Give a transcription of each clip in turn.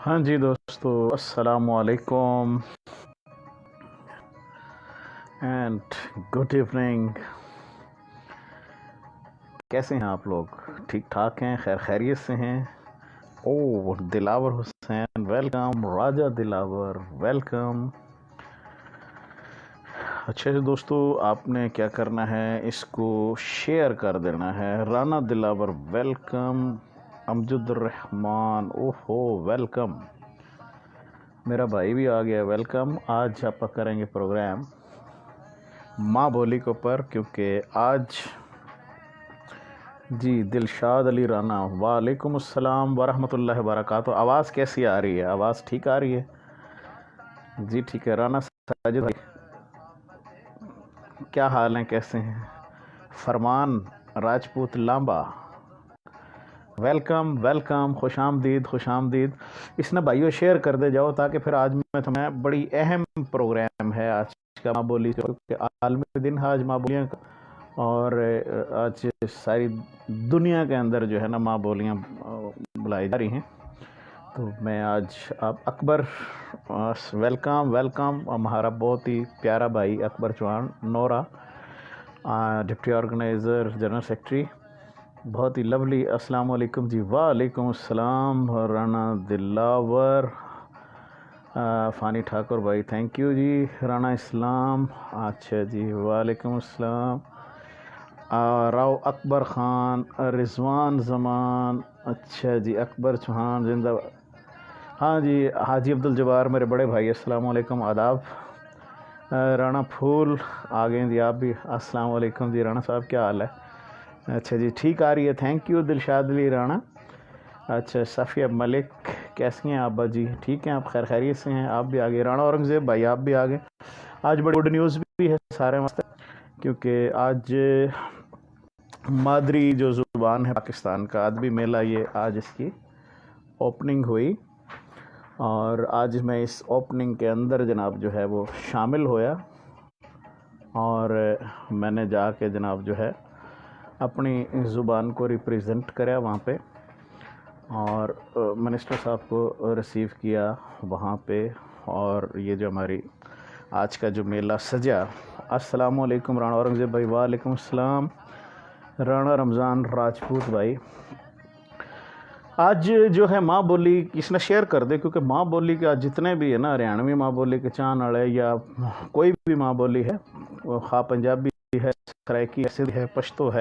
ہاں جی دوستو، السلام علیکم اینڈ گڈ ایوننگ. کیسے ہیں آپ لوگ؟ ٹھیک ٹھاک ہیں؟ خیر خیریت سے ہیں؟ دلاور حسین ویلکم. راجہ دلاور ویلکم. اچھا جی دوستو، آپ نے کیا کرنا ہے، اس کو شیئر کر دینا ہے. رانا دلاور ویلکم. امجد الرحمان ویلکم. میرا بھائی بھی آ گیا، ویلکم. آج آپ کریں گے پروگرام ماں بولی کے اوپر، کیونکہ آج جی دلشاد علی رانا وعلیکم السلام ورحمۃ اللہ وبرکاتہ. آواز کیسی آ رہی ہے؟ آواز ٹھیک آ رہی ہے؟ جی ٹھیک ہے. رانا ساجد بھائی کیا حال ہیں، کیسے ہیں؟ فرمان راجپوت لامبا ویلکم ویلکم. خوش آمدید خوش آمدید. اس نے بھائیو شیئر کر دے جاؤ، تاکہ پھر آج میں تمہیں بڑی اہم پروگرام ہے آج کا ماں بولی، عالمی دن ہے آج ماں بولیاں کا، اور آج ساری دنیا کے اندر جو ہے نا ماں بولیاں بلائی جا رہی ہیں. تو میں آج آپ اکبر ویلکم ویلکم. ہمارا بہت ہی پیارا بھائی اکبر چوہان نورا، ڈپٹی آرگنائزر جنرل سیکرٹری، بہت ہی لولی. السلام علیکم جی. وعلیکم السلام. رانا دلاور، فانی ٹھاکر بھائی تھینک یو جی. رانا اسلام، اچھا جی وعلیکم السلام. راؤ اکبر خان، رضوان زمان، اچھا جی. اکبر چوہان زندہ. ہاں جی. حاجی عبدالجبار میرے بڑے بھائی، السلام علیکم، آداب. رانا پھول آ گئے جی آپ بھی. السلام علیکم جی. رانا صاحب کیا حال ہے؟ اچھا جی ٹھیک آ رہی ہے، تھینک یو دلشاد علی رانا. اچھا صفیہ ملک کیسی ہیں آپ جی؟ ٹھیک ہیں آپ؟ خیر خیریت سے ہیں؟ آپ بھی آگے. رانا اورنگزیب بھائی آپ بھی آگے. آج بڑی گڈ نیوز بھی ہے سارے واسطے، کیونکہ آج مادری جو زبان ہے پاکستان کا ادبی میلہ، یہ آج اس کی اوپننگ ہوئی، اور آج میں اس اوپننگ کے اندر جناب جو ہے وہ شامل ہویا، اور میں نے جا کے جناب جو ہے اپنی زبان کو ریپریزنٹ کریا وہاں پہ، اور منسٹر صاحب کو ریسیو کیا وہاں پہ. اور یہ جو ہماری آج کا جو میلہ سجا. السلام علیکم رانا اورنگزیب بھائی. وعلیکم السلام. رانا رمضان راجپوت بھائی، آج جو ہے ماں بولی کس نے شیئر کر دے، کیونکہ ماں بولی کے آج جتنے بھی ہے نا، ہریانوی ماں بولی کے چان اڑے یا کوئی بھی ماں بولی ہے، خواہ پنجابی ہے، سرائکی ہے، پشتو ہے،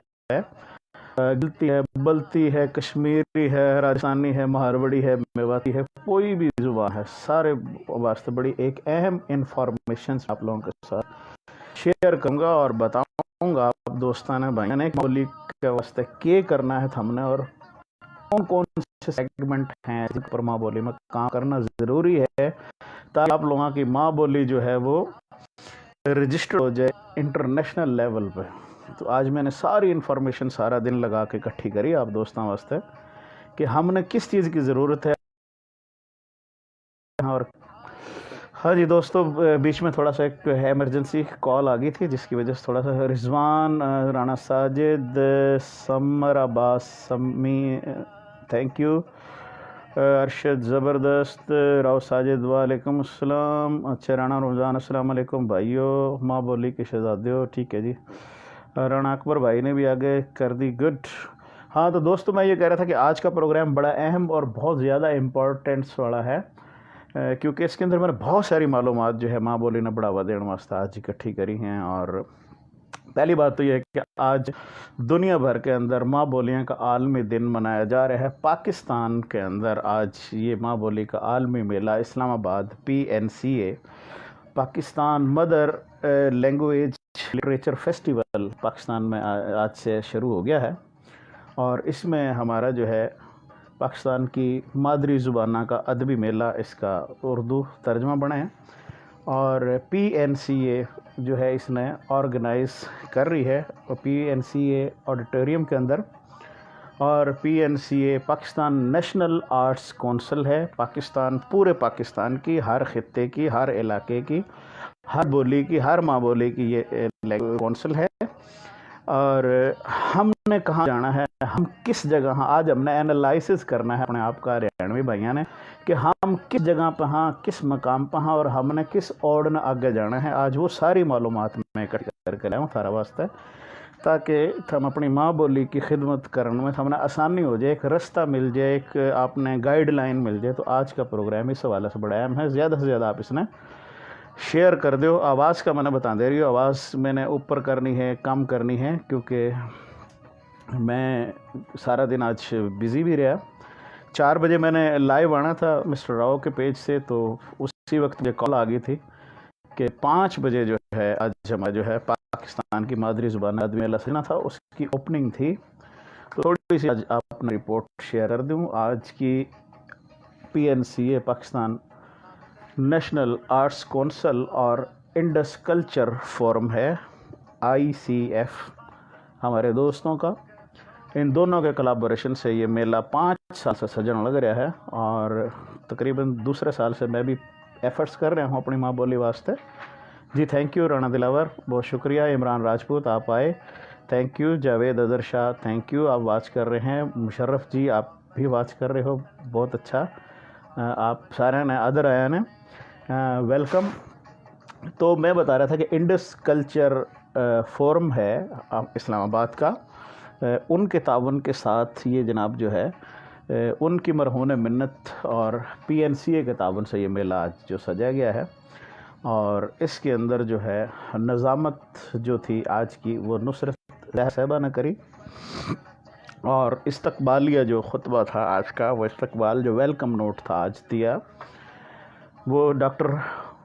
گلتی ہے، بلتی ہے، کشمیری ہے، راجستھانی ہے، مہاروڑی ہے، میواتی ہے، کوئی بھی زبان ہے، سارے واسطے بڑی ایک اہم انفارمیشن آپ لوگوں کے ساتھ شیئر کروں گا اور بتاؤں گا آپ دوستانہ بھائیوں نے بولی کے واسطے کیا کرنا ہے ہم نے، اور کون کون سے سیگمنٹ ہیں جن پر ماں بولی میں کام کرنا ضروری ہے، تاکہ آپ لوگوں کی ماں بولی جو ہے وہ رجسٹر ہو جائے انٹرنیشنل لیول پہ. تو آج میں نے ساری انفارمیشن سارا دن لگا کے اکٹھی کری آپ دوستوں واسطے کہ ہم نے کس چیز کی ضرورت ہے. اور ہاں جی دوستو، بیچ میں تھوڑا سا ایک ایمرجنسی کال آ گئی تھی، جس کی وجہ سے تھوڑا سا رضوان، رانا ساجد، سمر عباس، سمی تھینک یو، ارشد زبردست، راؤ ساجد وعلیکم السلام. اچھا رانا رمضان السلام علیکم بھائیو، ماں بولی کے شہزادیو. ٹھیک ہے جی. رانا اکبر بھائی نے بھی آگے کر دی، گڈ. ہاں تو دوستو میں یہ کہہ رہا تھا کہ آج کا پروگرام بڑا اہم اور بہت زیادہ امپورٹنٹس والا ہے، کیونکہ اس کے اندر میں نے بہت ساری معلومات جو ہے ماں بولی نے بڑھاوا دینے واسطے آج اکٹھی کری ہیں. اور پہلی بات تو یہ ہے کہ آج دنیا بھر کے اندر ماں بولیاں کا عالمی دن منایا جا رہا ہے. پاکستان کے اندر آج یہ ماں بولی کا عالمی میلہ اسلام آباد PNCA Pakistan mother language literature festival Pakistan میں آج سے شروع ہو گیا ہے، اور اس میں ہمارا جو ہے پاکستان کی مادری زبانہ کا ادبی میلہ، اس کا اردو ترجمہ بنا ہے، اور PNCA جو ہے اس نے آرگنائز کر رہی ہے PNCA آڈیٹوریم کے اندر. اور PNCA Pakistan national arts council ہے، پاکستان پورے پاکستان کی ہر خطے کی، ہر علاقے کی، ہر بولی کی، ہر ماں بولی کی یہ کونسل ہے. اور ہم نے کہاں جانا ہے، ہم کس جگہ، آج ہم نے اینالائسس کرنا ہے اپنے آپ کا ہریانوی بھائیوں نے کہ ہم کس جگہ پہ ہاں، کس مقام پہ ہاں، اور ہم نے کس اوڑ نے آگے جانا ہے. آج وہ ساری معلومات میں اکٹھا کر کے لایا ہوں تھارا واسطے، تاکہ ہم اپنی ماں بولی کی خدمت کرنے میں ہمیں آسانی ہو جائے، ایک رستہ مل جائے، ایک آپ نے گائیڈ لائن مل جائے. تو آج کا پروگرام اس حوالے سے بڑا اہم ہے. زیادہ سے زیادہ آپ اس نے شیئر کر دو. آواز کا میں نے بتا دے رہی ہوں، آواز میں نے اوپر کرنی ہے، کم کرنی ہے، کیونکہ میں سارا دن آج بزی بھی رہا. 4 بجے میں نے لائیو آنا تھا مسٹر راؤ کے پیج سے، تو اسی وقت مجھے کال آ گئی تھی کہ 5 بجے جو ہے آج ہمارا جو ہے پاکستان کی مادری زبان آدمی اللہ سنا تھا، اس کی اوپننگ تھی. تو تھوڑی سی آج آپ نے رپورٹ شیئر کر دوں. آج کی PNCA Pakistan national arts council اور انڈس کلچر فورم ہے، ICF ہمارے دوستوں کا. ان دونوں کے کلابوریشن سے یہ میلہ 5 سال سے سجن لگ رہا ہے، اور تقریباً دوسرے سال سے میں بھی ایفرٹس کر رہا ہوں اپنی ماں بولی واسطے. جی تھینک یو رانا دلاور، بہت شکریہ. عمران راجپوت آپ آئے، thank you. Javed Azhar Shah thank you, آپ واچ کر رہے ہیں. مشرف جی آپ بھی واچ کر رہے ہو، بہت اچھا. آپ سارے نے ادر آیا نے ویلکم. تو میں بتا رہا تھا کہ انڈس کلچر فورم ہے اسلام آباد کا، ان کے تعاون کے ساتھ یہ جناب جو ہے ان کی مرہون منت اور PNCA کے تعاون سے یہ میلہ آج جو سجا گیا ہے. اور اس کے اندر جو ہے نظامت جو تھی آج کی وہ نصرت صاحبہ نے کری، اور استقبالیہ جو خطبہ تھا آج کا، وہ استقبال جو ویلکم نوٹ تھا آج دیا، وہ ڈاکٹر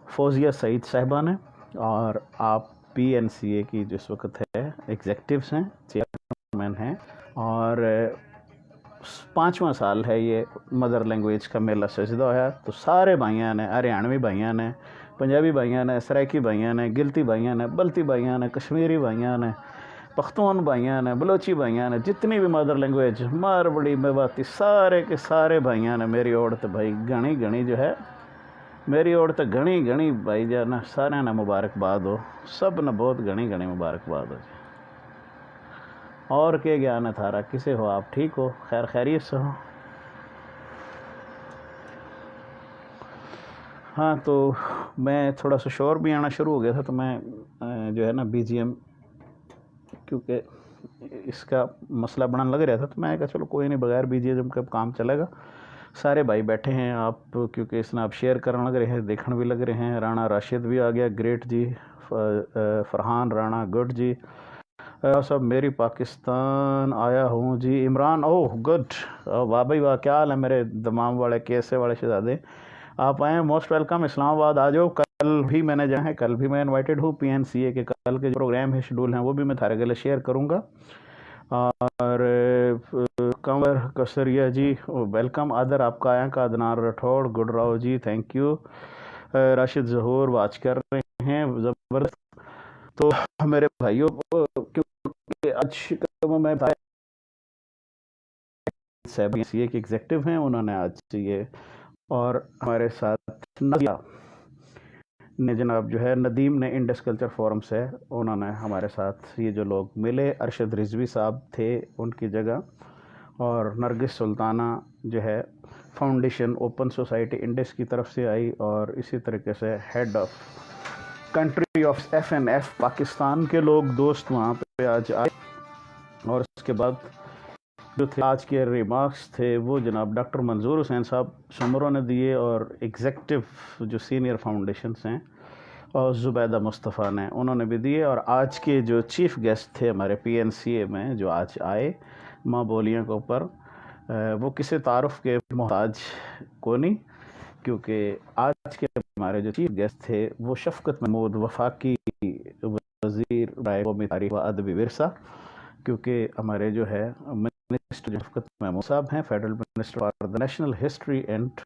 فوزیہ سعید صاحبہ نے. اور آپ PNCA کی جس وقت ہے ایگزیکٹوز ہیں، چیئرمین ہیں، اور 5واں سال ہے یہ مدر لینگویج کا میلہ سجدہ ہوا. تو سارے بھائیاں نے، ہریانوی بھائیاں نے، پنجابی بھائیاں نے، سرائکی بھائیاں نے، گلتی بھائیاں نے، بلتی بھائیاں نے، کشمیری بھائیاں نے، پختون بھائیاں نے، بلوچی بھائیاں نے، جتنی بھی مدر لینگویج مارواڑی میواتی، سارے کے سارے بھائیاں نے میری اوڑ تو بھائی گھنی جو ہے میری اوڑ تو گھنی بھائی جانا سارے نے مبارکباد ہو، سب نے بہت گھنی مبارکباد ہو جی. اور کہ گیان ہے تھارا، کسے ہو آپ؟ ٹھیک ہو؟ خیر خیریت سے ہو؟ ہاں تو میں تھوڑا سا شور بھی آنا شروع ہو گیا تھا، تو میں جو ہے نا BGM، کیونکہ اس کا مسئلہ بڑھنے لگ رہا تھا، تو میں کہا چلو کوئی نہیں، بغیر BGM کا کام چلے گا. سارے بھائی بیٹھے ہیں آپ، کیونکہ اس نے آپ شیئر کرنے لگ رہے ہیں، دیکھنے بھی لگ رہے ہیں. رانا راشد بھی آ گیا، گریٹ جی. فرحان رانا گڈ جی. صاحب میری پاکستان آیا ہوں جی. عمران اوہ گڈ، واہ بھائی واہ، کیا حال ہے میرے دمام والے کیسے والے شہزادے؟ آپ آئیں، موسٹ ویلکم. اسلام آباد آ جاؤ. کل بھی میں نے جانا ہے، کل بھی میں انوائٹڈ ہوں. PNCA کے کل کے جو پروگرام ہے، شیڈول ہیں، وہ بھی میں تھارے گلے شیئر کروں گا. اور کنور کسریا جی ویلکم. آدر آپ کا آیا کا Adnan Rathore, good Rao ji thank you. Rashid Zahoor watch کر رہے ہیں، زبردست. تو میرے بھائیوں، کیونکہ آج میں PNCA کے ایگزیکٹو ہیں، انہوں نے آج یہ، اور ہمارے ساتھ نے جناب جو ہے ندیم نے انڈس کلچر فورم سے، انہوں نے ہمارے ساتھ یہ جو لوگ ملے. ارشد رضوی صاحب تھے ان کی جگہ، اور نرگس سلطانہ جو ہے فاؤنڈیشن اوپن سوسائٹی انڈس کی طرف سے آئی، اور اسی طریقے سے head of country of FNF Pakistan کے لوگ دوست وہاں پہ آج آئے. اور اس کے بعد جو تھے آج کے ریمارکس تھے وہ جناب ڈاکٹر منظور حسین صاحب شمروں نے دیے، اور ایگزیکٹو جو سینئر فاؤنڈیشنز ہیں اور زبیدہ مصطفیٰ نے، انہوں نے بھی دیے. اور آج کے جو چیف گیسٹ تھے ہمارے PNCA میں جو آج آئے ماں بولیوں کے اوپر، وہ کسی تعارف کے محتاج کو نہیں، کیونکہ آج کے ہمارے جو چیف گیسٹ تھے وہ شفقت محمود، وفاقی وزیر برائے قومی تاریخ و ادبی ورثہ، کیونکہ ہمارے جو ہے منسٹر شفقت محمود صاحب ہیں، federal minister for the national history and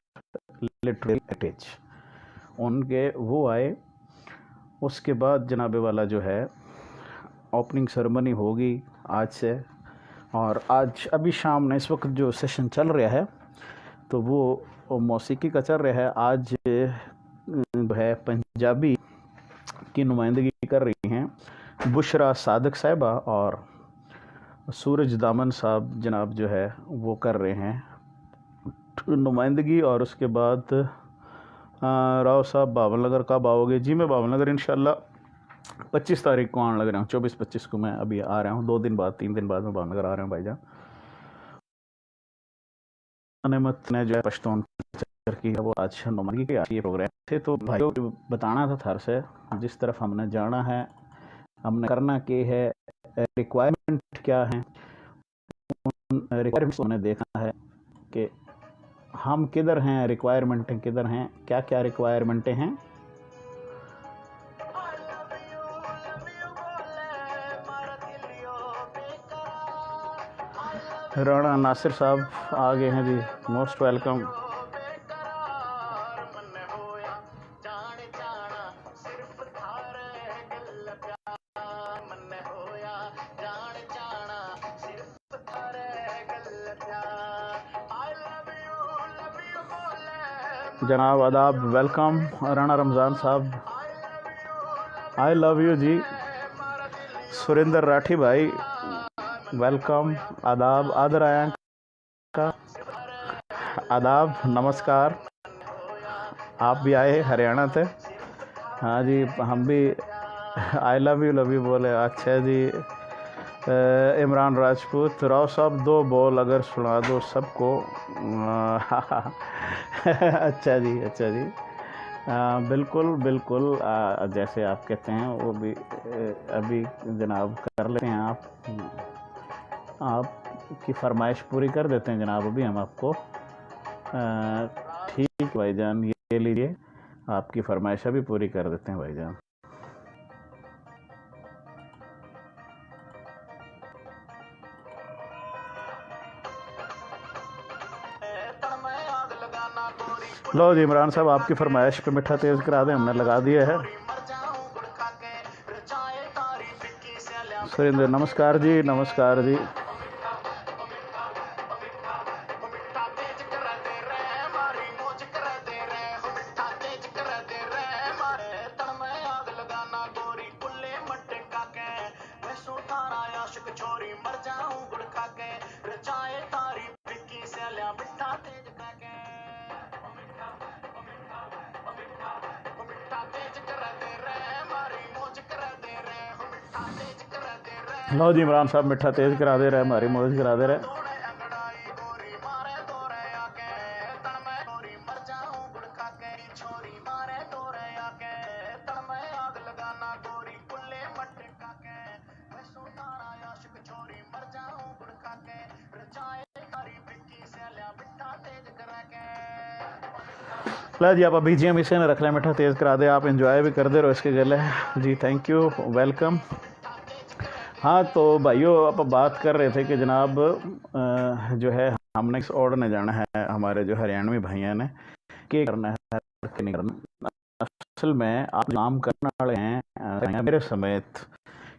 literature heritage, ان کے وہ آئے. اس کے بعد جناب والا جو ہے اوپننگ سرمنی ہوگی آج سے. اور آج ابھی شام نے اس وقت جو سیشن چل رہا ہے تو وہ موسیقی کا چل رہا ہے. آج ہے پنجابی کی نمائندگی کر رہی ہیں بشرا صادق صاحبہ، اور سورج دامن صاحب جناب جو ہے وہ کر رہے ہیں نمائندگی، اور اس کے بعد راؤ صاحب باول نگر کب آؤ گے؟ جی میں باول نگر انشاءاللہ 25 تاریخ کو آنے لگ رہا ہوں، 24-25 کو میں ابھی آ رہا ہوں، 2 دن بعد 3 دن بعد میں باول نگر آ رہا ہوں بھائی جان۔ نعمت نے جو ہے پشتون کلچر کی وہ آج نمائندگی کے یہ پروگرام تھے، تو بھائیوں بتانا تھا تھر سے جس طرف ہم نے جانا ہے، ہم نے کرنا کہ ہے، ریکوائرمنٹ کیا ہیں، ان ریکوائرمنٹس کو ہم نے دیکھنا ہے کہ ہم کدھر ہیں، ریکوائرمنٹیں کدھر ہیں، کیا کیا ریکوائرمنٹیں ہیں۔ رانا ناصر صاحب آگے ہیں جی، موسٹ ویلکم۔ جناب آداب، ویلکم۔ رانا رمضان صاحب آئی لو یو جی۔ سریندر راٹھی بھائی ویلکم، آداب، آدر آیا کا آداب، نمسکار۔ آپ بھی آئے ہریانہ سے؟ ہاں جی، ہم بھی آئی لو یو بولے، اچھا جی۔ عمران راجپوت، راؤ صاحب 2 بول اگر سنا دو سب کو۔ اچھا جی، اچھا جی، بالکل بالکل، جیسے آپ کہتے ہیں وہ بھی ابھی جناب کر لیتے ہیں، آپ کی فرمائش پوری کر دیتے ہیں جناب، ابھی ہم آپ کو ٹھیک بھائی جان، یہ لیجیے آپ کی فرمائش ابھی پوری کر دیتے ہیں بھائی جان۔ لو جی عمران صاحب، آپ کی فرمائش پہ میٹھا تیز کرا دیں، ہم نے لگا دیا ہے۔ سریندر نمسکار جی، نمسکار جی۔ لو جی عمران صاحب، میٹھا تیز کرا دے رہے، ہماری موج کرا دے رہے۔ لا جی، آپ ابھی جی ہم اسے نہ رکھ لیں، میٹھا تیز کرا دے، آپ انجوائے بھی کر دے رہو اس کے گلے جی، تھینک یو، ویلکم۔ ہاں تو بھائیو، آپ بات کر رہے تھے کہ جناب جو ہے ہم نے اس آرڈر نے جانا ہے، ہمارے جو ہریانوی بھائیاں نے کہ کرنا ہے کہ نہیں کرنا۔ اصل میں آپ کام کرنے والے ہیں میرے سمیت،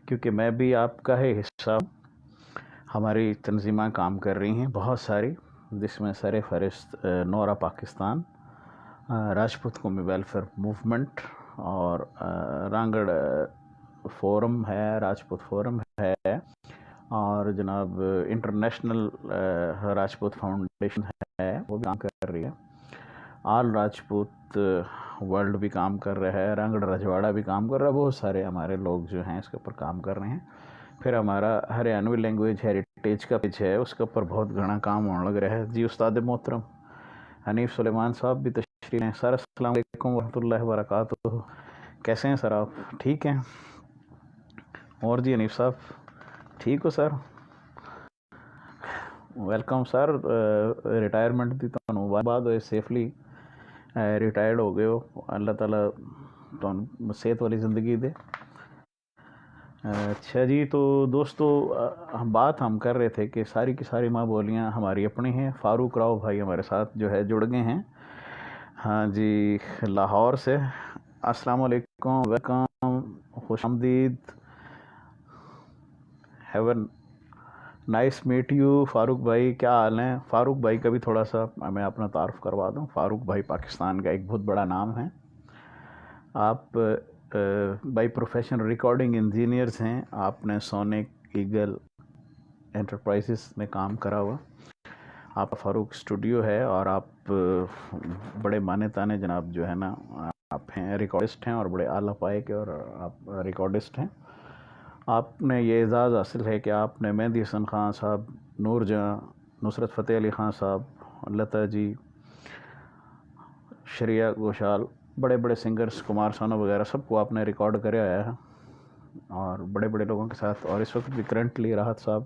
کیونکہ میں بھی آپ کا ہی حصہ ہوں، ہماری تنظیمیں کام کر رہی ہیں بہت ساری، جس میں سر فہرست نورا پاکستان، راجپوت قومی ویلفیئر موومنٹ، اور رانگڑ فورم ہے، راجپوت فورم ہے، اور جناب انٹرنیشنل راجپوت فاؤنڈیشن ہے، وہ بھی کام کر رہی ہے، آل راجپوت ورلڈ بھی کام کر رہا ہے، رانگڑ رجواڑا بھی کام کر رہا ہے، بہت سارے ہمارے لوگ جو ہیں اس کے اوپر کام کر رہے ہیں۔ پھر ہمارا ہریانوی لینگویج ہیریٹیج کا پیج ہے، اس کے اوپر بہت گھنا کام ہونے لگ رہا ہے جی۔ استاد محترم حنیف سلیمان صاحب بھی تشریف ہیں۔ سر السلام علیکم ورحمۃ اللہ وبرکاتہ، کیسے ہیں سر آپ؟ ٹھیک ہیں؟ اور جی حنیف صاحب ٹھیک ہو سر؟ ویلکم سر، ریٹائرمنٹ دی تو بعد ہوئے، سیفلی ریٹائرڈ ہو گئے ہو، اللہ تعالیٰ تو صحت والی زندگی دے۔ اچھا جی، تو دوستو بات ہم کر رہے تھے کہ ساری کی ساری ماں بولیاں ہماری اپنی ہیں۔ فاروق راؤ بھائی ہمارے ساتھ جو ہے جڑ گئے ہیں، ہاں جی، لاہور سے۔ السلام علیکم، ویلکم، خوش آمدید، have a nice meet you. Farooq بھائی کیا حال ہیں؟ فاروق بھائی کا بھی تھوڑا سا میں اپنا تعارف کروا دوں۔ فاروق بھائی پاکستان کا ایک بہت بڑا نام ہے، آپ بائی پروفیشن ریکارڈنگ انجینئرز ہیں، آپ نے سونک ایگل انٹرپرائزز میں کام کرا ہوا، آپ کا فاروق اسٹوڈیو ہے اور آپ بڑے مانے تانے جناب جو ہے نا آپ ہیں ریکارڈسٹ ہیں اور بڑے اعلیٰ پائے کے اور آپ ریکارڈسٹ ہیں. آپ نے یہ اعزاز حاصل ہے کہ آپ نے مہندی حسن خان صاحب، نور جہاں، نصرت فتح علی خان صاحب، لتا جی، شریعہ گھوشال، بڑے بڑے سنگرز، کمار سانو وغیرہ سب کو آپ نے ریکارڈ کرے آیا ہے اور بڑے بڑے لوگوں کے ساتھ. اور اس وقت بھی کرنٹلی راحت صاحب،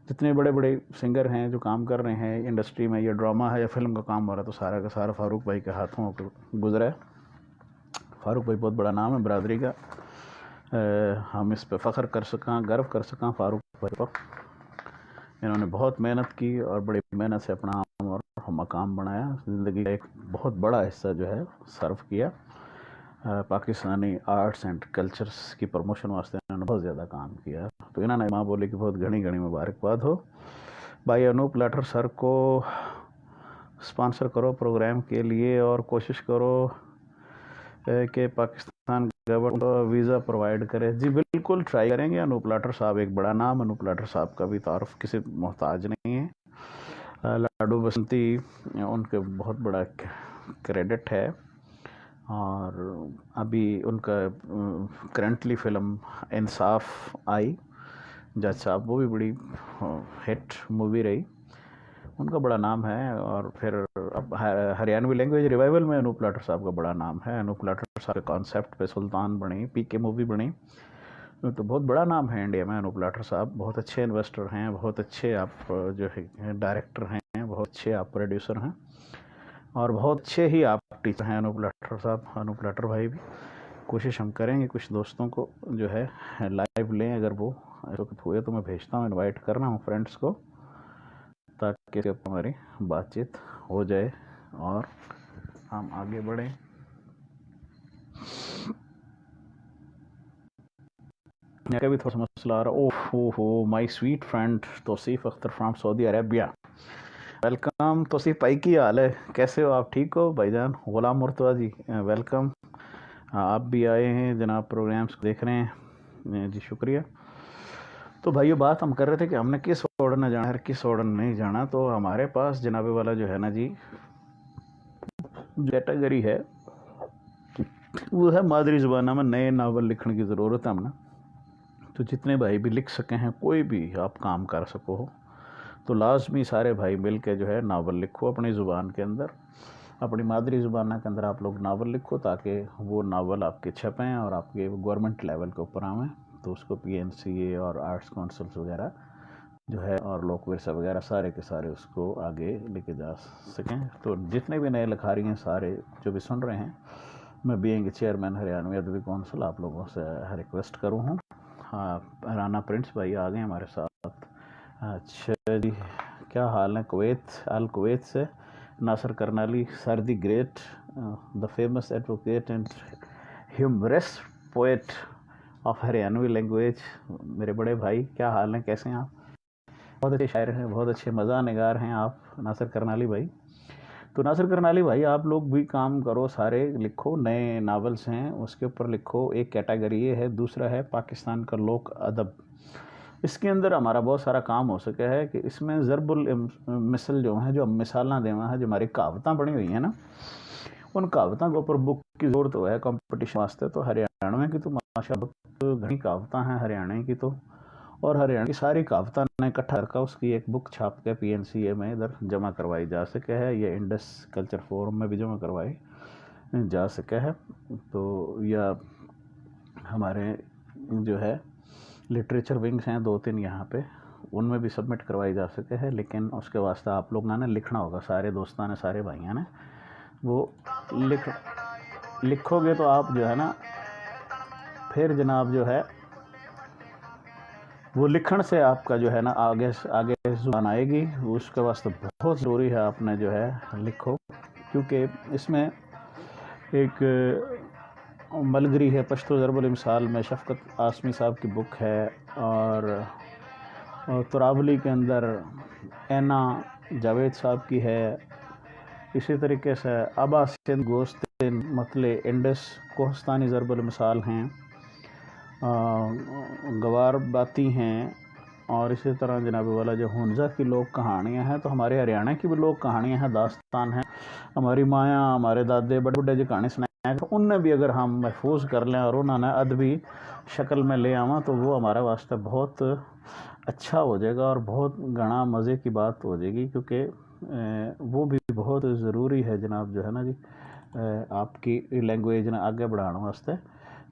جتنے بڑے بڑے سنگر ہیں جو کام کر رہے ہیں انڈسٹری میں، یہ ڈرامہ ہے یا فلم کا کام ہو رہا ہے تو سارا کا سارا فاروق بھائی کے ہاتھوں گزرا ہے. فاروق بھائی بہت بڑا نام ہے برادری کا. ہم اس پہ فخر کر سکاں، گرو کر سکاں فاروق بھائی پر. انہوں نے بہت محنت کی اور بڑی محنت سے اپنا نام اور مقام بنایا، زندگی کا ایک بہت بڑا حصہ جو ہے صرف کیا پاکستانی آرٹس اینڈ کلچرس کی پروموشن واسطے. انہوں نے بہت زیادہ کام کیا. تو انہوں نے ماں بولے کہ بہت گھنی گھنی مبارکباد ہو. بھائی انوپ لاٹھر سر کو اسپانسر کرو پروگرام کے لیے اور کوشش کرو کہ پاکستان گورنمنٹ ویزا پرووائڈ کرے. جی بالکل ٹرائی کریں گے. انوپ لاٹھر صاحب ایک بڑا نام، انوپ لاٹھر صاحب کا بھی تعارف کسی محتاج نہیں ہے. لاڈو بسنتی ان کے بہت بڑا کریڈٹ ہے اور ابھی ان کا کرنٹلی فلم انصاف آئی جج صاحب، وہ بھی بڑی ہٹ مووی رہی، ان کا بڑا نام ہے. اور پھر اب ہریانوی لینگویج ریوائول میں انوپ لاٹھر صاحب کا بڑا نام ہے. انوپ لاٹھر صاحب کے کانسیپٹ پہ سلطان بنی، پی کے مووی بنی، تو بہت بڑا نام ہے انڈیا میں انوپ لاٹھر صاحب. بہت اچھے انویسٹر ہیں، بہت اچھے آپ جو ہے ڈائریکٹر ہیں، بہت اچھے آپ پروڈیوسر ہیں اور بہت اچھے ہی آپ ٹیچر ہیں انوپ لاٹھر صاحب. انوپ لاٹھر بھائی بھی کوشش ہم کریں گے کچھ دوستوں کو جو ہے لائیو لیں، اگر وہ ہوئے تو میں بھیجتا ہوں، انوائٹ کرنا ہوں فرینڈس کو تاکہ ہماری بات چیت ہو جائے اور ہم آگے بڑھیں. میرا بھی تھوڑا سا مسئلہ آ رہا. Oh my sweet friend Tauseef Akhtar from Saudi Arabia. Welcome Tauseef بھائی، کی حال ہے؟ کیسے ہو آپ؟ ٹھیک ہو بھائی جان؟ غلام مرتضیٰ جی ویلکم. آپ بھی آئے ہیں جناب، پروگرامس کو دیکھ رہے ہیں جی، شکریہ. تو بھائیو بات ہم کر رہے تھے کہ ہم نے کس آرڈر نہ جانا ہے، کس آرڈر نہیں جانا. تو ہمارے پاس جناب والا جو ہے نا جی کیٹیگری ہے وہ ہے مادری زبانہ میں نئے ناول لکھنے کی ضرورت ہے ہم نے. تو جتنے بھائی بھی لکھ سکے ہیں، کوئی بھی آپ کام کر سکو ہو، تو لازمی سارے بھائی مل کے جو ہے ناول لکھو اپنی زبان کے اندر، اپنی مادری زبانہ کے اندر آپ لوگ ناول لکھو تاکہ وہ ناول آپ کے چھپیں اور آپ کے گورنمنٹ لیول کے اوپر آویں. تو اس کو پی این سی اے اور آرٹس کونسلس وغیرہ جو ہے اور لوک ورثہ وغیرہ سارے کے سارے اس کو آگے لے کے جا سکیں. تو جتنے بھی نئے لکھاری ہیں سارے جو بھی سن رہے ہیں، میں بینگ چیئرمین ہریانوی ادبی کونسل آپ لوگوں سے ریکویسٹ کروں ہوں. ہاں رانا پرنس بھائی آ گئے ہمارے ساتھ. اچھا جی، کیا حال ہے؟ کویت سے Nasir Karnali sir the great, the famous advocate and humorous poet of Haryanvi language. میرے بڑے بھائی کیا حال ہیں؟ کیسے ہیں آپ؟ بہت اچھے شاعر ہیں، بہت اچھے مزاح نگار ہیں آپ ناصر کرنالی بھائی. تو ناصر کرنالی بھائی آپ لوگ بھی کام کرو، سارے لکھو، نئے ناولس ہیں اس کے اوپر لکھو. ایک کیٹیگری یہ ہے، دوسرا ہے پاکستان کا لوک ادب. اس کے اندر ہمارا بہت سارا کام ہو سکا ہے کہ اس میں ضرب المثل جو ہیں، جو مثالاں دیواں ہیں، جو ہماری کہاوتاں بنی ہوئی ہیں نا، ان کہاوتاں کے اوپر بک کی ضرورت ہے کمپٹیشن واسطے. تو ہریانوی کی تو ماشاء اللہ گھنی کہاوتاں ہیں ہریانہ کی تو، اور ہریانہ کی ساری کہاوتاں نے اکٹھا کر اس کی ایک بک چھاپ کے پی این سی اے میں ادھر جمع کروائی جا سکے ہے. یہ انڈس کلچر فورم میں بھی جمع کروائی جا سکے ہے. تو یا ہمارے جو ہے لٹریچر ونگس ہیں 2-3 یہاں پہ، ان میں بھی سبمٹ کروائی جا سکے ہے. لیکن اس کے واسطے آپ لوگ نے لکھنا ہوگا، سارے دوستان نے، سارے بھائیاں نے وہ لکھو گے تو آپ جو ہے نا پھر جناب جو ہے وہ لکھن سے آپ کا جو ہے نا آگے زبان آئے گی. اس کے واسطے بہت ضروری ہے آپ نے جو ہے لکھو، کیونکہ اس میں ایک ملگری ہے پشتو ضرب الامثال میں، شفقت آسمی صاحب کی بک ہے، اور تراولی کے اندر اینا جاوید صاحب کی ہے. اسی طریقے سے آبا سندھ گوستین مطلع انڈس کوہستانی ضرب المثال ہیں، گوار باتی ہیں، اور اسی طرح جناب والا جو ہنزا کی لوک کہانیاں ہیں، تو ہمارے ہریانہ کی بھی لوک کہانیاں ہیں، داستان ہیں، ہماری مایاں ہمارے دادے بڑے بڑے جو کہانی سنائے ہیں، ان نے بھی اگر ہم محفوظ کر لیں اور انہوں نے ادبی شکل میں لے آواں تو وہ ہمارے واسطے بہت اچھا ہو جائے گا اور بہت گھنا مزے کی بات ہو جائے گی، کیونکہ وہ بھی بہت ضروری ہے جناب جو ہے نا جی آپ کی لینگویج نے آگے بڑھانے واسطے،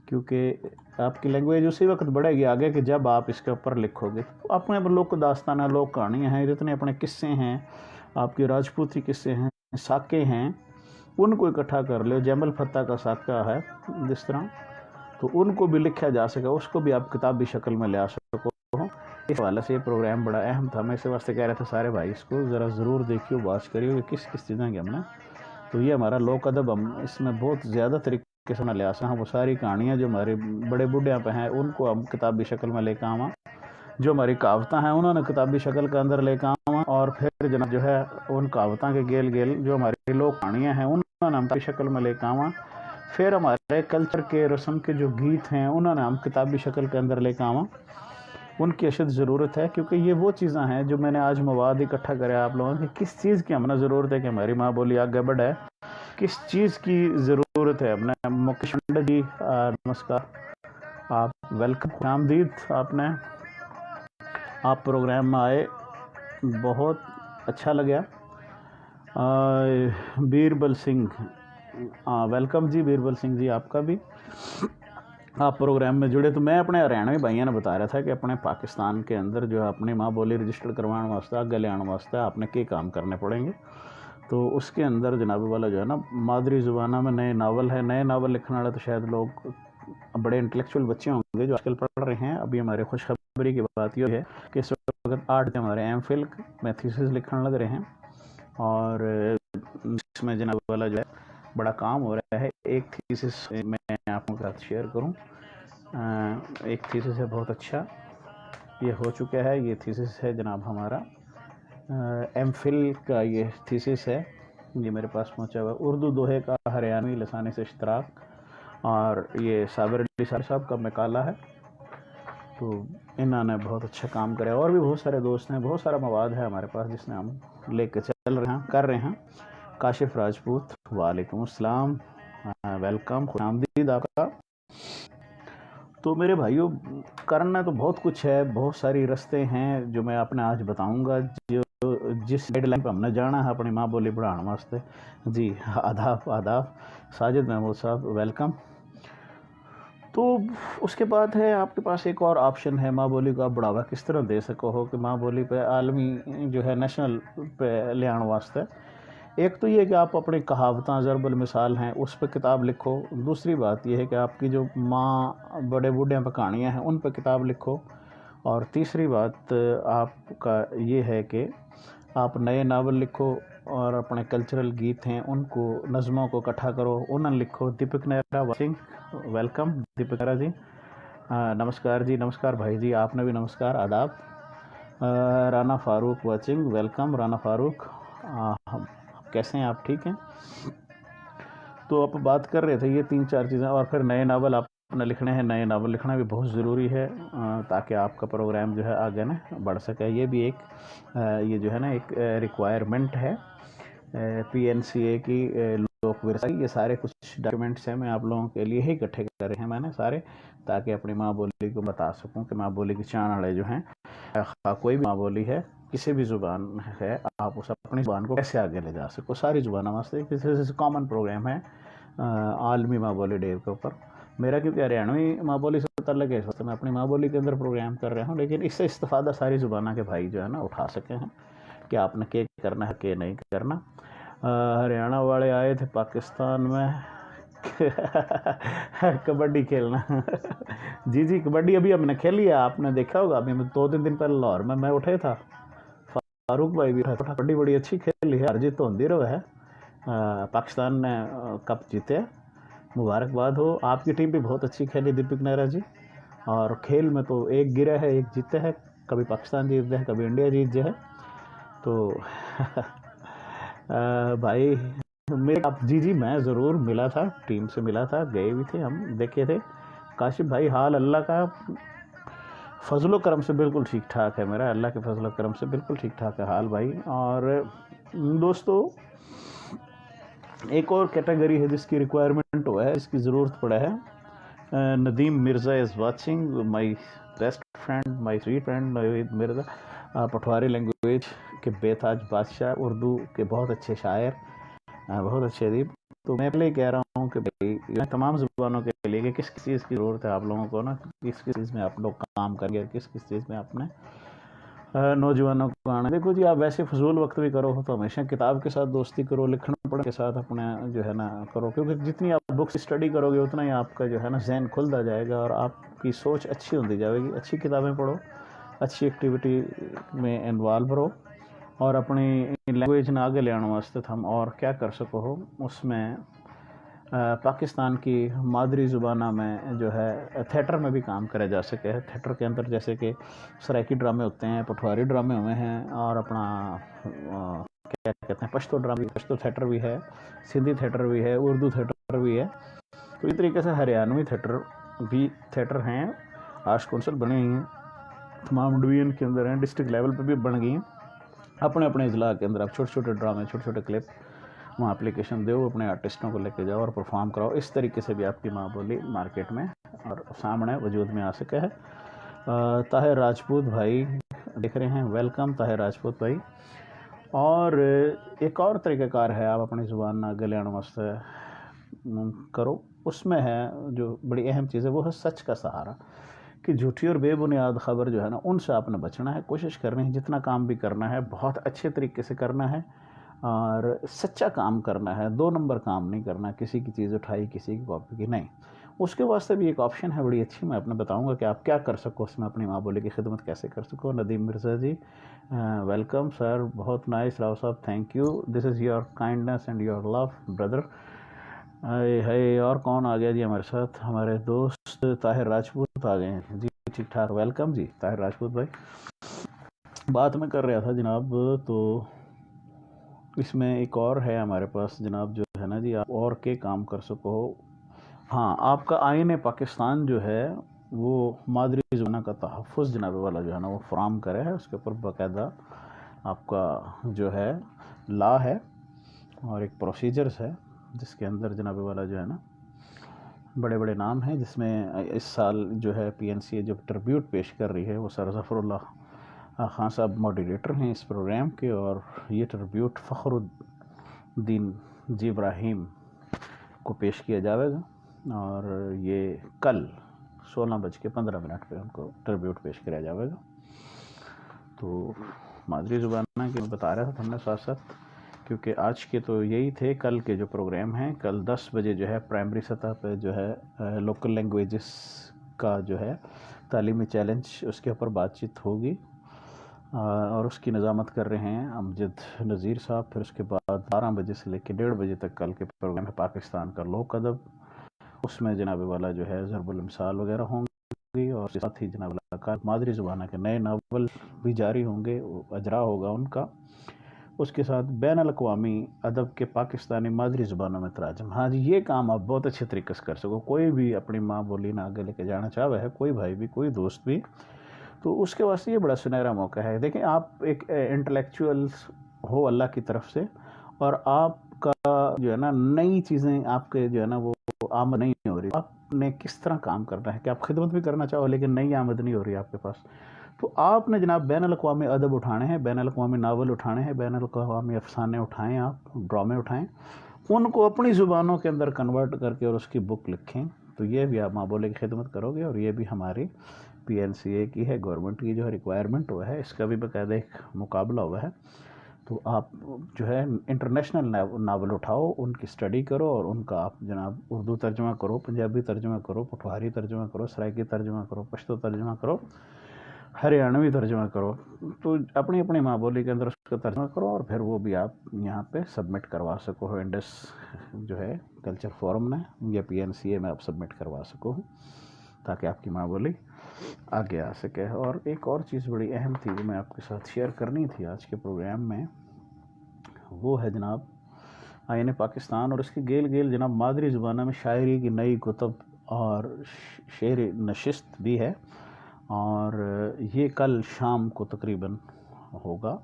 کیونکہ آپ کی لینگویج اسی وقت بڑھے گی آگے کہ جب آپ اس کے اوپر لکھو گے۔ اپنے لوک داستان ہیں، لوک کہانیاں ہیں، جتنے اپنے قصے ہیں، آپ کے راجپوتی قصے ہیں، ساکے ہیں، ان کو اکٹھا کر لو۔ جیمل فتح کا ساکہ ہے جس طرح، تو ان کو بھی لکھا جا سکے، اس کو بھی آپ کتابی شکل میں لے آ سکو۔ اس حوالے سے یہ پروگرام بڑا اہم تھا، میں اس واسطے کہہ رہا تھا سارے بھائی اس کو ذرا ضرور دیکھیو، واچ کریو کہ کس کس چیزیں کی ہم نے، تو یہ ہمارا لوک ادب ہم اس میں بہت زیادہ طریقے سے نہ لے آ سکیں۔ وہ ساری کہانیاں جو ہمارے بڑے بوڑھے پہ ہیں ان کو ہم کتابی شکل میں لے کے آواں، جو ہماری کہاوتیں ہیں انہوں نے کتابی شکل کے اندر لے کے آواں، اور پھر جناب جو ہے ان کہاوتوں کے گیل گیل جو ہماری لوک کہانیاں ہیں انہوں نے ہم کتابی شکل میں لے کے آواں، پھر ہمارے کلچر کے رسم کے جو گیت ہیں انہوں نے ہم کتابی شکل کے اندر لے کے آواں۔ ان کی اشد ضرورت ہے، کیونکہ یہ وہ چیزیں ہیں جو میں نے آج مواد اکٹھا کرے آپ لوگوں کی، کس چیز کی ہمیں ضرورت ہے کہ ہماری ماں بولی آگے بڑھے، کس چیز کی ضرورت ہے ہم نے۔ مکیش منڈا جی نمسکار، آپ ویلکم، خوش آمدید، آپ پروگرام میں آئے، بہت اچھا لگا۔ بیربل سنگھ ویلکم جی، بیربل سنگھ جی آپ کا بھی، آپ پروگرام میں جڑے۔ تو میں اپنے ہریانوی بھائیوں نے بتا رہا تھا کہ اپنے پاکستان کے اندر جو ہے اپنی ماں بولی رجسٹر کروانے واسطے آگے لے آنے واسطے آپ نے کئی کام کرنے پڑیں گے، تو اس کے اندر جناب والا جو ہے نا مادری زبانہ میں نئے ناول ہے، نئے ناول لکھنے والے تو شاید لوگ بڑے انٹلیکچوئل بچے ہوں گے جو آج کل پڑھ رہے ہیں۔ ابھی ہمارے خوشخبری کی بات یہ ہے کہ اس وقت 8 ہمارے ایم فل میں تھیسس لکھنے لگ رہے ہیں، اور اس میں جناب والا جو ہے بڑا کام ہو رہا ہے۔ ایک تھیسس میں آپ کے ساتھ شیئر کروں، ایک تھیسس ہے بہت اچھا، یہ ہو چکا ہے، یہ تھیسس ہے جناب ہمارا ایم فل کا، یہ تھیسس ہے، یہ میرے پاس پہنچا ہوا ہے، اردو دوہے کا ہریانوی لسانی سے اشتراک، اور یہ صابر علی صاحب کا مقالہ ہے، تو انہوں نے بہت اچھا کام کرا، اور بھی بہت سارے دوست ہیں، بہت سارا مواد ہے ہمارے پاس جس نے ہم لے کے چل رہے ہیں، کر رہے ہیں۔ کاشف راجپوت وعلیکم السلام، ویلکم، خوش آمدید آپ کا۔ تو میرے بھائیوں کرنا تو بہت کچھ ہے، بہت ساری رستے ہیں جو میں آپ نے آج بتاؤں گا، جو جس گائیڈ لائن پہ ہم نے جانا ہے اپنی ماں بولی بڑھانے واسطے۔ جی آداب ساجد محمود صاحب ویلکم۔ تو اس کے بعد ہے آپ کے پاس ایک اور آپشن ہے، ماں بولی کو آپ بڑھاوا کس طرح دے سکو ہو کہ ماں بولی پہ عالمی جو ہے نیشنل پہ لے آنے واسطے۔ ایک تو یہ کہ آپ اپنی کہاوتیں ضرب المثال ہیں اس پہ کتاب لکھو، دوسری بات یہ ہے کہ آپ کی جو ماں بڑے بوڑھے پہ کہانیاں ہیں ان پہ کتاب لکھو، اور تیسری بات آپ کا یہ ہے کہ آپ نئے ناول لکھو، اور اپنے کلچرل گیت ہیں ان کو، نظموں کو اکٹھا کرو، انہیں لکھو۔ دیپک نیرا واچنگ، ویلکم دیپک نیرا جی، نمسکار جی، نمسکار بھائی جی، آپ نے بھی نمسکار، آداب۔ رانا فاروق واچنگ، ویلکم رانا فاروق، کیسے ہیں آپ، ٹھیک ہیں؟ تو آپ بات کر رہے تھے یہ 3-4 چیزیں، اور پھر نئے ناول آپ نے لکھنے ہیں، نئے ناول لکھنا بھی بہت ضروری ہے تاکہ آپ کا پروگرام جو ہے آگے نا بڑھ سکے۔ یہ بھی ایک یہ جو ہے نا ایک ریکوائرمنٹ ہے پی این سی اے کی، لوک ورثہ، یہ سارے کچھ ڈاکیومنٹس ہیں، میں آپ لوگوں کے لیے ہی اکٹھے کر رہے ہیں میں نے سارے، تاکہ اپنی ماں بولی کو بتا سکوں کہ ماں بولی کی چان اڑے جو ہیں، کوئی بھی ماں بولی ہے، کسی بھی زبان ہے، آپ اس اپنی زبان کو کیسے آگے لے جا سکو، ساری زبانوں واسطے کسی کامن پروگرام ہے عالمی ماں بولی ڈے کے اوپر۔ میرا کیونکہ ہریانوی ماں بولی سے تعلق ہے، اس وقت میں اپنی ماں بولی کے اندر پروگرام کر رہا ہوں، لیکن اس سے استفادہ ساری زبانوں کے بھائی جو ہے نا اٹھا سکے ہیں کہ آپ نے کیا کرنا ہے کیا نہیں کرنا۔ ہریانہ والے آئے تھے پاکستان میں کبڈی کھیلنا جی جی، کبڈی ابھی ہم نے کھیلی ہے، آپ نے دیکھا ہوگا، ابھی 2-3 دن پہلے لاہور میں اٹھے تھا، فاروق بھائی بھی اٹھا، کبڈی بڑی اچھی کھیلی ہے، ہر جیت تو ہوندی رہے ہے، پاکستان نے کپ جیتے، مبارکباد ہو، آپ کی ٹیم بھی بہت اچھی کھیلی دیپک نیرا جی، اور کھیل میں تو ایک گرا ہے ایک جیتے ہے، کبھی پاکستان جیت جائے کبھی انڈیا جیت جائے، تو بھائی میرے جی میں ضرور ملا تھا، ٹیم سے ملا تھا، گئے بھی تھے ہم، دیکھے تھے۔ کاشف بھائی حال اللہ کا فضل و کرم سے بالکل ٹھیک ٹھاک ہے میرا، اللہ کے فضل و کرم سے بالکل ٹھیک ٹھاک ہے حال بھائی. اور دوستو ایک اور کیٹیگری ہے جس کی ریکوائرمنٹ ہوا ہے، اس کی ضرورت پڑا ہے. Nadeem Mirza is watching, my best friend, my sweet friend Naveed Mirza, Pothwari language کے بے تاج بادشاہ، اردو کے بہت اچھے شاعر، بہت اچھے ادیب. تو میں پہلے کہہ رہا ہوں کہ بھائی تمام زبانوں کے لیے کہ کس کس چیز کی ضرورت ہے آپ لوگوں کو نا، کس کس چیز میں آپ لوگ کام کریں گے، کس کس چیز میں آپ نے نوجوانوں کو آنا. دیکھو جی، آپ ویسے فضول وقت بھی کرو تو ہمیشہ کتاب کے ساتھ دوستی کرو، لکھنا پڑھنے کے ساتھ اپنے جو ہے نا کرو، کیونکہ جتنی آپ بکس اسٹڈی کرو گے اتنا ہی آپ کا جو ہے نا ذہن کھلتا جائے گا اور آپ کی سوچ اچھی ہوتی جائے گی. اچھی کتابیں پڑھو، اچھی ایکٹیویٹی میں انوالو رہو، اور اپنی لینگویج نے آگے لے آنے واسطے ہم اور کیا کر سکو ہو. اس میں پاکستان کی مادری زبانہ میں جو ہے تھیٹر میں بھی کام کرا جا سکے ہے. تھیٹر کے اندر جیسے کہ سرائکی ڈرامے ہوتے ہیں، پٹھواری ڈرامے ہوئے ہیں، اور اپنا کیا کہتے ہیں پشتو ڈرامے، پشتو تھیٹر بھی ہے، سندھی تھیٹر بھی ہے، اردو تھیٹر بھی ہے. تو اس طریقے سے ہریانوی تھیٹر ہیں. آرٹس کونسل بنے ہوئی ہیں تمام ڈویژن کے اندر ہیں، ڈسٹرکٹ لیول پہ بھی بن گئی ہیں. اپنے اپنے اضلاع کے اندر آپ چھوٹے چھوٹے ڈرامے، چھوٹے چھوٹے کلپ وہاں اپلیکیشن دو، اپنے آرٹسٹوں کو لے کے جاؤ اور پرفارم کراؤ. اس طریقے سے بھی آپ کی ماں بولی مارکیٹ میں اور سامنے وجود میں آ سکے ہے. طاہر راجپوت بھائی دیکھ رہے ہیں، ویلکم طاہر راجپوت بھائی. اور ایک اور طریقہ کار ہے آپ اپنی زبان آگے لے آنے واسطے کرو، اس میں ہے جو بڑی اہم چیز ہے وہ ہے سچ کا سہارا. کہ جھوٹی اور بے بنیاد خبر جو ہے نا ان سے آپ نے بچنا ہے. کوشش کرنی ہے جتنا کام بھی کرنا ہے بہت اچھے طریقے سے کرنا ہے اور سچا کام کرنا ہے. 2 نمبر کام نہیں کرنا، کسی کی چیز اٹھائی کسی کی کاپی کی نہیں. اس کے واسطے بھی ایک آپشن ہے بڑی اچھی، میں آپ نے بتاؤں گا کہ آپ کیا کر سکو اس میں، اپنی ماں بولی کی خدمت کیسے کر سکو. ندیم مرزا جی ویلکم سر، بہت nice. Rao Sahab thank you, this is your kindness and your love brother. ہے اور کون آ گیا جی ہمارے ساتھ؟ ہمارے دوست طاہر راجپوت آ گئے ہیں جی. ٹھیک ٹھاک، ویلکم جی طاہر راجپوت بھائی. بات میں کر رہا تھا جناب، تو اس میں ایک اور ہے ہمارے پاس جناب جو ہے نا جی، آپ اور کے کام کر سکو. ہاں، آپ کا آئین پاکستان جو ہے وہ مادری زبان کا تحفظ جناب والا جو ہے نا وہ فراہم کرے ہے. اس کے اوپر باقاعدہ آپ کا جو ہے لا ہے اور ایک پروسیجرز ہے جس کے اندر جناب والا جو ہے نا بڑے بڑے نام ہیں، جس میں اس سال جو ہے پی این سی اے جو ٹربیوٹ پیش کر رہی ہے وہ سر ظفر اللہ خان صاحب ماڈریٹر ہیں اس پروگرام کے. اور یہ ٹربیوٹ فخر الدین جی ابراہیم کو پیش کیا جائے گا، اور یہ کل 16:15 پہ ان کو ٹربیوٹ پیش کیا جائے گا. تو مادری زبانہ کی میں بتا رہا تھا ہم نے ساتھ ساتھ، کیونکہ آج کے تو یہی تھے. کل کے جو پروگرام ہیں، کل 10 بجے جو ہے پرائمری سطح پہ جو ہے لوکل لینگویجز کا جو ہے تعلیمی چیلنج، اس کے اوپر بات چیت ہوگی اور اس کی نظامت کر رہے ہیں امجد نذیر صاحب. پھر اس کے بعد 12 بجے سے لے کے 1:30 بجے تک کل کے پروگرام ہے پاکستان کا لوک ادب. اس میں جناب والا جو ہے ضرب المثال وغیرہ ہوں گی، اور ساتھ ہی جناب والا مادری زبانہ کے نئے ناول بھی جاری ہوں گے، اجرا ہوگا ان کا. اس کے ساتھ بین الاقوامی ادب کے پاکستانی مادری زبانوں میں تراجم. ہاں جی، یہ کام آپ بہت اچھے طریقے سے کر سکو. کوئی بھی اپنی ماں بولی نہ آگے لے کے جانا چاہے ہے، کوئی بھائی بھی، کوئی دوست بھی، تو اس کے واسطے یہ بڑا سنہرا موقع ہے. دیکھیں، آپ ایک انٹلیکچوئل ہو اللہ کی طرف سے، اور آپ کا جو ہے نا نئی چیزیں آپ کے جو ہے نا وہ آمد نہیں ہو رہی. آپ نے کس طرح کام کرنا ہے کہ آپ خدمت بھی کرنا چاہو لیکن نئی آمد نہیں ہو رہی آپ کے پاس. تو آپ نے جناب بین الاقوامی ادب اٹھانے ہیں، بین الاقوامی ناول اٹھانے ہیں، بین الاقوامی افسانے اٹھائیں، آپ ڈرامے اٹھائیں، ان کو اپنی زبانوں کے اندر کنورٹ کر کے اور اس کی بک لکھیں. تو یہ بھی آپ ماں بولے کی خدمت کرو گے، اور یہ بھی ہماری پی این سی اے کی ہے، گورنمنٹ کی جو ہے ریکوائرمنٹ ہوا ہے، اس کا بھی باقاعدہ ایک مقابلہ ہوا ہے. تو آپ جو ہے انٹرنیشنل ناول اٹھاؤ، ان کی اسٹڈی کرو، اور ان کا آپ جناب اردو ترجمہ کرو، پنجابی ترجمہ کرو، پٹھواری ترجمہ کرو، سرائکی ترجمہ کرو، پشتو ترجمہ کرو، ہریانوی ترجمہ کرو. تو اپنی اپنی ماں بولی کے اندر اس کا ترجمہ کرو، اور پھر وہ بھی آپ یہاں پہ سبمٹ کروا سکو انڈس جو ہے کلچر فورم میں یا پی این سی اے میں آپ سبمٹ کروا سکو، تاکہ آپ کی ماں بولی آگے آ سکے. اور ایک اور چیز بڑی اہم تھی جو میں آپ کے ساتھ شیئر کرنی تھی آج کے پروگرام میں، وہ ہے جناب آئین پاکستان اور اس کی گیل گیل جناب مادری زبانہ میں شاعری کی نئی کتب اور شعر نشست بھی ہے. اور یہ کل شام کو تقریباً ہوگا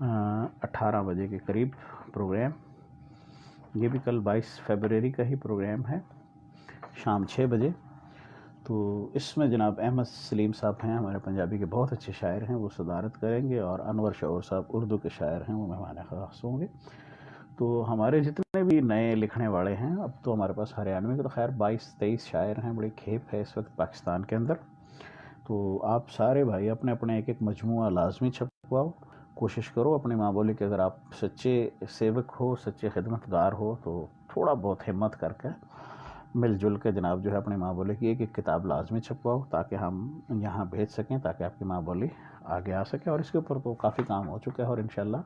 18 بجے کے قریب پروگرام. یہ بھی کل 22 فیبروری کا ہی پروگرام ہے شام 6 بجے. تو اس میں جناب احمد سلیم صاحب ہیں، ہمارے پنجابی کے بہت اچھے شاعر ہیں، وہ صدارت کریں گے، اور انور شعور صاحب اردو کے شاعر ہیں، وہ مہمان خاص ہوں گے. تو ہمارے جتنے بھی نئے لکھنے والے ہیں، اب تو ہمارے پاس ہریانوی کے تو خیر 22-23 شاعر ہیں، بڑی کھیپ ہے اس وقت پاکستان کے اندر. تو آپ سارے بھائی اپنے اپنے ایک مجموعہ لازمی چھپواؤ. کوشش کرو اپنی ماں بولی کے، اگر آپ سچے سیوک ہو، سچے خدمت گار ہو، تو تھوڑا بہت ہمت کر کے مل جل کے جناب جو ہے اپنی ماں بولی کی ایک ایک کتاب لازمی چھپواؤ، تاکہ ہم یہاں بھیج سکیں، تاکہ آپ کی ماں بولی آگے آ سکے. اور اس کے اوپر تو کافی کام ہو چکا ہے، اور انشاءاللہ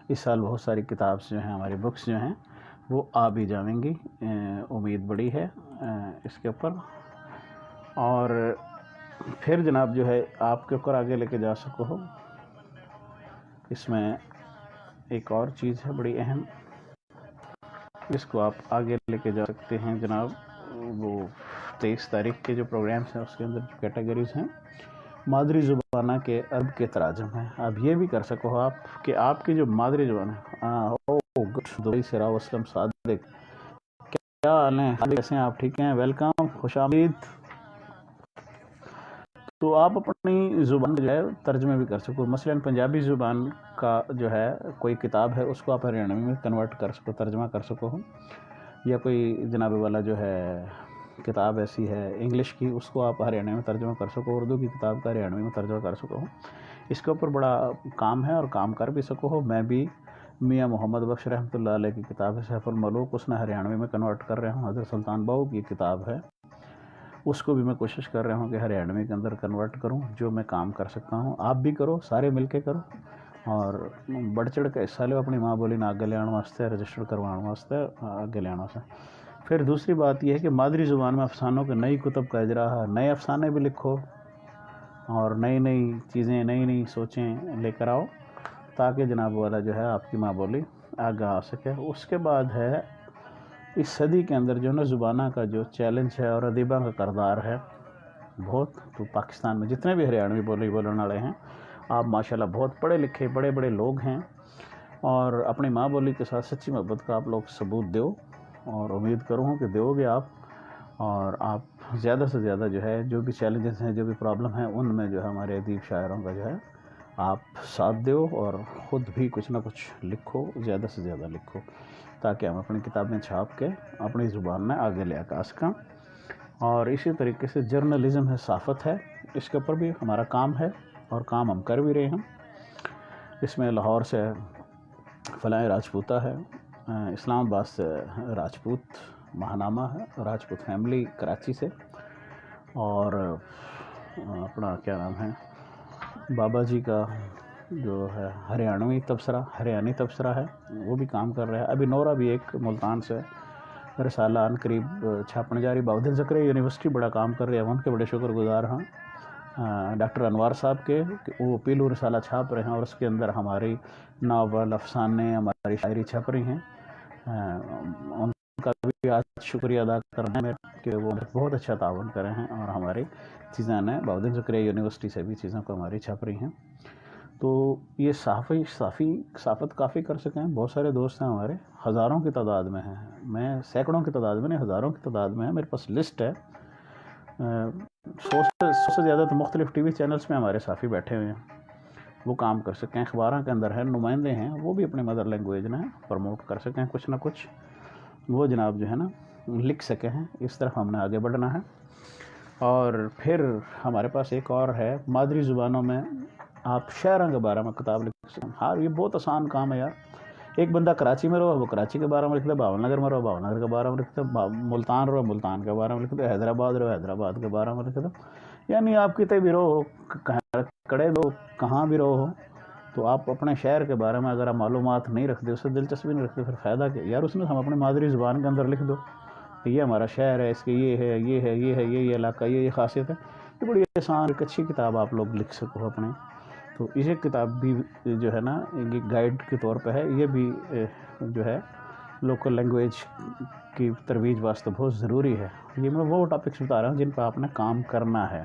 اس سال بہت ساری کتاب جو ہیں، ہماری بکس جو ہیں وہ آ بھی جائیں گی، امید بڑی ہے اس کے اوپر. اور پھر جناب جو ہے آپ کے اوپر آگے لے کے جا سکو ہو، اس میں ایک اور چیز ہے بڑی اہم، جس کو آپ آگے لے کے جا سکتے ہیں جناب. وہ 23 تاریخ کے جو پروگرامس ہیں اس کے اندر جو کیٹیگریز ہیں، مادری زبانہ کے عرب کے تراجم ہیں. اب یہ بھی کر سکو آپ کہ آپ کی جو مادری زبان ہے، دبئی سے راو اسلم صادق، کیا حال ہیں، کیسے ہیں آپ؟ ٹھیک ہیں، ویلکم، خوش آمدید. تو آپ اپنی زبان جو ہے ترجمے بھی کر سکو. مثلاً پنجابی زبان کا جو ہے کوئی کتاب ہے، اس کو آپ ہریانوی میں کنورٹ کر سکو، ترجمہ کر سکو ہو. یا کوئی جناب والا جو ہے کتاب ایسی ہے انگلش کی، اس کو آپ ہریانوی میں ترجمہ کر سکو. اردو کی کتاب کا ہریانوی میں ترجمہ کر سکو ہو. اس کے اوپر بڑا کام ہے، اور کام کر بھی سکو ہو. میں بھی میاں محمد بخش رحمۃ اللہ علیہ کی کتاب ہے سیف الملوک، اس میں ہریانوی میں کنورٹ کر رہا ہوں. حضرت سلطان باؤ کی کتاب ہے، اس کو بھی میں کوشش کر رہا ہوں کہ ہریانوی کے اندر کنورٹ کروں. جو میں کام کر سکتا ہوں آپ بھی کرو، سارے مل کے کرو، اور بڑھ چڑھ کے حصہ لو اپنی ماں بولی نہ آگے لیان واسطے، رجسٹر کروانے واسطے آگے لیان واسطے. پھر دوسری بات یہ ہے کہ مادری زبان میں افسانوں کے نئی کتب کا اجرا ہے. نئے افسانے بھی لکھو، اور نئی نئی چیزیں، نئی نئی سوچیں لے کر آؤ، تاکہ جناب والا جو ہے آپ کی ماں بولی آگے آ سکے. اس کے بعد ہے اس صدی کے اندر جو نا زبانہ کا جو چیلنج ہے اور ادیبہ کا کردار ہے بہت. تو پاکستان میں جتنے بھی ہریانوی بولی بولنے والے ہیں، آپ ماشاءاللہ بہت پڑھے لکھے بڑے بڑے لوگ ہیں، اور اپنی ماں بولی کے ساتھ سچی محبت کا آپ لوگ ثبوت دو، اور امید کروں کہ دو گے آپ. اور آپ زیادہ سے زیادہ جو ہے جو بھی چیلنجز ہیں، جو بھی پرابلم ہیں، ان میں جو ہے ہمارے ادیب شاعروں کا جو ہے آپ ساتھ دو، اور خود بھی کچھ نہ کچھ لکھو، زیادہ سے زیادہ لکھو، تاکہ ہم اپنی کتابیں چھاپ کے اپنی زبان میں آگے لے آ سکیں. اور اسی طریقے سے جرنلزم ہے، صحافت ہے، اس کے اوپر بھی ہمارا کام ہے، اور کام ہم کر بھی رہے ہیں. اس میں لاہور سے فلاح راجپوتہ ہے، اسلام آباد سے راجپوت ماہنامہ ہے، راجپوت فیملی کراچی سے، اور اپنا کیا نام ہے بابا جی کا جو ہے ہریانوی تبصرہ، ہریانی تبصرہ ہے، وہ بھی کام کر رہا ہے. ابھی نورا بھی ایک ملتان سے رسالہ ان قریب چھاپنے جا رہی. باؤدین زکریا یونیورسٹی بڑا کام کر رہے ہیں، ان کے بڑے شکر گزار ہیں ڈاکٹر انوار صاحب کے، کہ وہ پیلو رسالہ چھاپ رہے ہیں، اور اس کے اندر ہماری ناول، افسانے، ہماری شاعری چھپ رہی ہیں. ان کا بھی آج شکریہ ادا کرنا ہے کہ وہ بہت اچھا تعاون کرے ہیں، اور ہماری چیزیں نے باؤدین زکریا یونیورسٹی سے بھی چیزوں کو ہماری چھپ رہی ہیں. تو یہ صحافت کافی کر سکیں. بہت سارے دوست ہیں ہمارے، ہزاروں کی تعداد میں ہیں، میں سینکڑوں کی تعداد میں نہیں، ہزاروں کی تعداد میں ہے. میرے پاس لسٹ ہے، 100 سے زیادہ تو مختلف ٹی وی چینلز میں ہمارے صحافی بیٹھے ہوئے ہیں، وہ کام کر سکیں. اخباراں کے اندر ہیں، نمائندے ہیں، وہ بھی اپنی مدر لینگویج میں پروموٹ کر سکیں کچھ نہ کچھ، وہ جناب جو ہے نا لکھ سکے ہیں. اس طرف ہم نے آگے بڑھنا ہے. اور پھر ہمارے پاس ایک اور ہے، مادری زبانوں میں آپ شہروں کے بارے میں کتاب لکھ سکیں. ہاں یہ بہت آسان کام ہے یار. ایک بندہ کراچی میں رہو، وہ کراچی کے بارے میں لکھ دے، باول نگر میں رہو، باول نگر کے بارے میں لکھ دے، ملتان رہو، ملتان کے بارے میں لکھ دے، حیدرآباد رہو، حیدرآباد کے بارے میں لکھ دو. یعنی آپ کتے بھی رہو، کڑے دو، کہاں بھی رہو، تو آپ اپنے شہر کے بارے میں اگر آپ معلومات نہیں رکھتے، اس سے دلچسپی نہیں رکھتے، پھر فائدہ کیا یار. اس میں ہم اپنی مادری زبان کے اندر لکھ دو کہ یہ ہمارا شہر ہے، اس کے یہ ہے، یہ ہے، یہ ہے، یہ علاقہ، یہ خاصیت ہے. یہ بڑی آسان ایک اچھی کتاب آپ لوگ لکھ سکو اپنے. تو یہ کتاب بھی جو ہے نا یہ گائیڈ کے طور پہ ہے، یہ بھی جو ہے لوکل لینگویج کی ترویج واسطے بہت ضروری ہے. یہ میں وہ ٹاپکس بتا رہا ہوں جن پہ آپ نے کام کرنا ہے.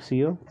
CEO,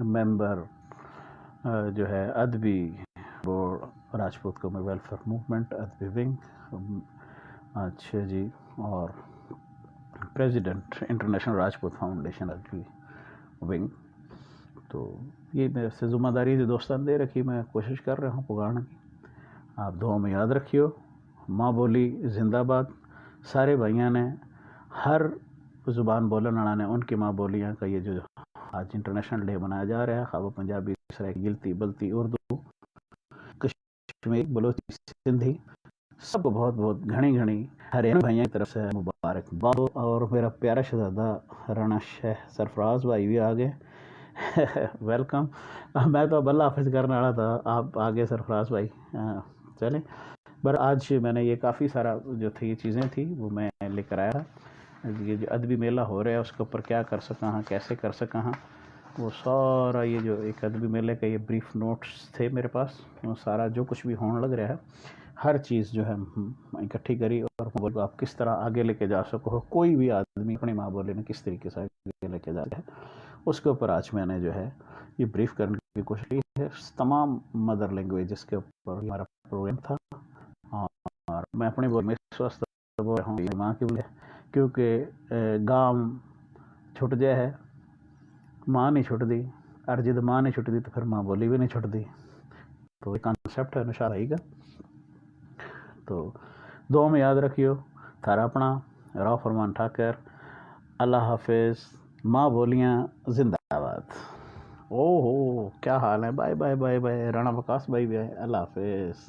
ممبر جو ہے ادبی بورڈ راجپوت قومی ویلفیئر موومنٹ ادبی ونگ، اچھا جی، اور پریزیڈنٹ انٹرنیشنل راجپوت فاؤنڈیشن ادبی ونگ. تو یہ میرے سے ذمہ داری تھی دوستان دے رکھی، میں کوشش کر رہا ہوں پگاڑنے کی. آپ دعاؤں میں یاد رکھیو. ماں بولی زندہ باد. سارے بھائیاں نے، ہر زبان بولنے والا نے، ان کی ماں بولیاں کا یہ جو آج انٹرنیشنل ڈے منایا جا رہا ہے، خواہ وہ پنجابی، سرائکی، گلتی، بلتی، اردو، کشمیری، بلوچی، سندھی، سب کو بہت بہت گھنی گھنی ہریانوی بھائیوں کی طرف سے مبارکباد. اور میرا پیارا شہزادہ رانا شاہ سرفراز بھائی بھی آگے. ویلکم. میں تو اب اللہ حافظ کرنے والا تھا، آپ آگے سرفراز بھائی. چلیں، پر آج میں نے یہ کافی سارا جو تھی چیزیں تھی وہ میں لے کر آیا. یہ جو ادبی میلہ ہو رہا ہے اس کے اوپر کیا کر سکا ہاں، کیسے کر سکا ہاں، وہ سارا یہ جو ایک ادبی میلے کا یہ بریف نوٹس تھے میرے پاس، وہ سارا جو کچھ بھی ہونے لگ رہا ہے، ہر چیز جو ہے اکٹھی کری، اور آپ کس طرح آگے لے کے جا سکو. کوئی بھی آدمی اپنی ماں بولی میں کس طریقے سے آگے لے کے جا رہا ہے، اس کے اوپر آج میں نے جو ہے یہ بریف کرنے کی کوشش کی ہے. تمام مدر لینگویجز کے اوپر ہمارا پروگرام تھا، اور میں اپنی بول میں اس وقت بول رہا ہوں ماں کی بولے، کیونکہ گام چھٹ جائے ہے، ماں نہیں چھٹ دی، اور جد ماں نہیں چھٹ دی تو پھر ماں بولی بھی نہیں چھٹ دی. تو یہ کانسیپٹ ہے نشا رہے گا. تو دعا میں یاد رکھیو. تھارا اپنا راؤ فرمان ٹھاکر. اللہ حافظ. ماں بولیاں زندہ باد. او ہو کیا حال ہے. Bye bye bye bye. Rana Vikas بھائی بھی ہے. اللہ حافظ.